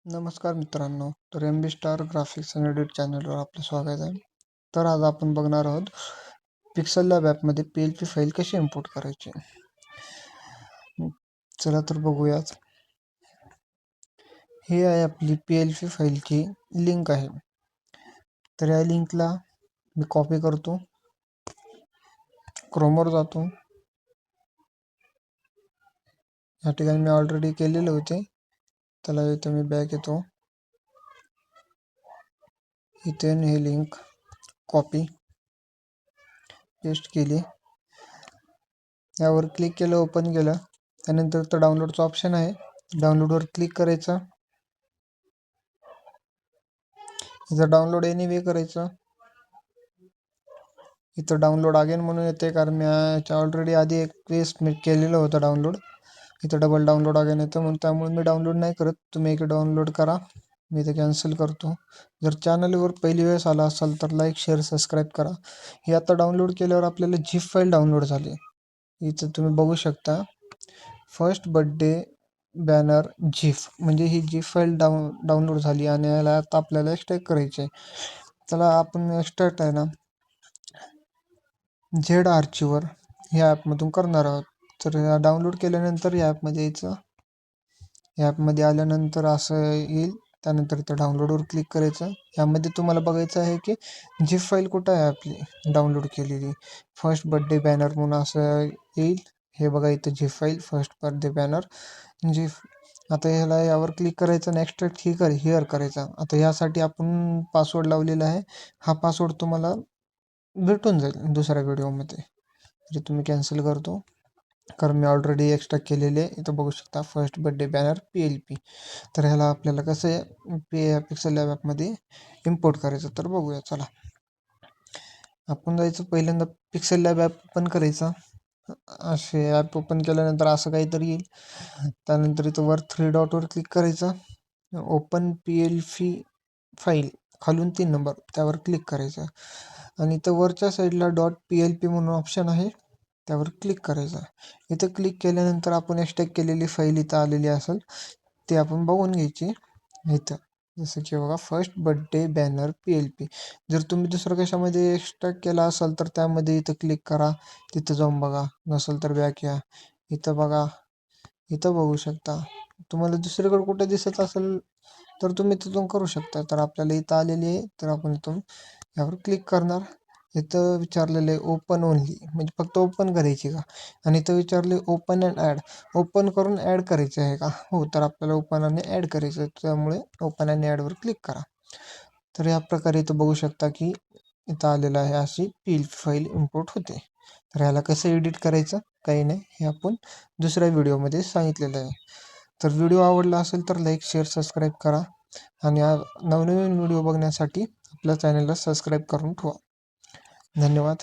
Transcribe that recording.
नमस्कार मित्रांनो, तर MB स्टार ग्राफिक्स आणि एडिट चॅनलवर आपलं स्वागत आहे. तर आज आपण बघणार आहोत पिक्सेल लॅब ॲपमध्ये PLP फाईल कशी इम्पोर्ट करायची. चला तर बघूयात. ही आहे आपली PLP फाईलची लिंक आहे. तर या लिंकला मी कॉपी करतो, क्रोमवर जातो. या ठिकाणी मी ऑलरेडी केलेले होते, त्याला इथे मी बॅक येतो. इथे ही लिंक कॉपी पेस्ट केली. यावर क्लिक केलं, ओपन केलं. त्यानंतर तो डाउनलोडचा ऑप्शन आहे, डाउनलोडवर क्लिक करायचं. इथं डाउनलोड एनीवे करायचं. इथं डाउनलोड अगेन म्हणून येते, कारण मी याच्या ऑलरेडी आधी एक वेळेस मी केलेलं होतं डाउनलोड. इथं डबल डाउनलोड अगेन येतं, म्हणून त्यामुळे मी डाउनलोड नाही करत. तुम्ही एक डाउनलोड करा. मी इथे कॅन्सल करतो. जर चॅनलवर पहिली वेळेस आला असाल तर लाईक, शेअर, सबस्क्राईब करा. हे आता डाउनलोड केल्यावर आपल्याला झिप फाईल डाउनलोड झाली. इथं तुम्ही बघू शकता, फर्स्ट बर्थडे बॅनर झिप, म्हणजे ही झिप फाईल डाउनलोड झाली आणि याला आता आपल्याला एक्सट्रॅक्ट करायची आहे. चला आपण एक्सट्रॅक्ट आहे ना झेड आर्चिवर ह्या ॲपमधून करणार आहोत. तर डाउनलोड केल्यानंतर या ॲपमध्ये यायचं. या ॲपमध्ये आल्यानंतर असं येईल. त्यानंतर इथं डाउनलोडवर क्लिक करायचं. यामध्ये तुम्हाला बघायचं आहे की झिप फाईल कुठं आहे आपली डाउनलोड केलेली. फर्स्ट बर्थडे बॅनर म्हणून असं येईल. हे बघा इथं zip file, first birthday banner zip. आता ह्याला यावर क्लिक करायचं आणि एक्सट्रॅक्ट हिअर करायचा. आता यासाठी आपण पासवर्ड लावलेला आहे. हा पासवर्ड तुम्हाला भेटून जाईल दुसऱ्या व्हिडिओमध्ये. जे तुम्ही कॅन्सल करतो, कारण मी ऑलरेडी एक्स्ट्रॅक्ट केलेले. इथं बघू शकता फर्स्ट बर्थडे बॅनर PLP. तर ह्याला आपल्याला कसं पिक्सेल लॅब ॲपमध्ये इम्पोर्ट करायचं तर बघूया. चला आपण जायचं, पहिल्यांदा पिक्सेल लॅब ॲप ओपन करायचा. असे ॲप ओपन केल्यानंतर असं काहीतरी येईल. त्यानंतर इथं वर 3 डॉटवर क्लिक करायचं. ओपन PLP फाईल खालून 3 नंबर त्यावर क्लिक करायचं आणि इथं वरच्या साईडला .plp म्हणून ऑप्शन आहे, त्यावर क्लिक करायचं. इथं क्लिक केल्यानंतर आपण एक्सट्रॅक्ट केलेली फाईल इथं आलेली असेल, ते आपण बघून घ्यायची. इथं जसं की बघा फर्स्ट बर्थडे बॅनर PLP. जर तुम्ही दुसरं कशामध्ये एक्सट्रॅक्ट केला असाल तर त्यामध्ये इथं क्लिक करा, तिथं जाऊन बघा. नसेल तर बॅक या. इथं बघा, इथं बघू शकता. तुम्हाला दुसरीकडे कुठे दिसत असेल तर तुम्ही तिथून करू शकता. तर आपल्याला इथं आलेली आहे, तर आपण इथून यावर क्लिक करणार. इथं विचारलेलं आहे ओपन ओनली, म्हणजे फक्त ओपन करायची का, आणि इथं विचारले ओपन अँड ॲड, ओपन करून ॲड करायचं आहे का. हो, तर आपल्याला ओपन आणि ॲड करायचं आहे, त्यामुळे ओपन आणि ॲडवर क्लिक करा. तर या प्रकारे इथं बघू शकता की इथं आलेलं आहे, अशी PLP फाईल इम्पोर्ट होते. तर ह्याला कसं एडिट करायचं काही नाही, हे आपण दुसऱ्या व्हिडिओमध्ये सांगितलेलं आहे. तर व्हिडिओ आवडला असेल तर लाईक, शेअर, सबस्क्राईब करा आणि नवनवीन व्हिडिओ बघण्यासाठी आपल्या चॅनलला सबस्क्राईब करून ठेवा. धन्यवाद.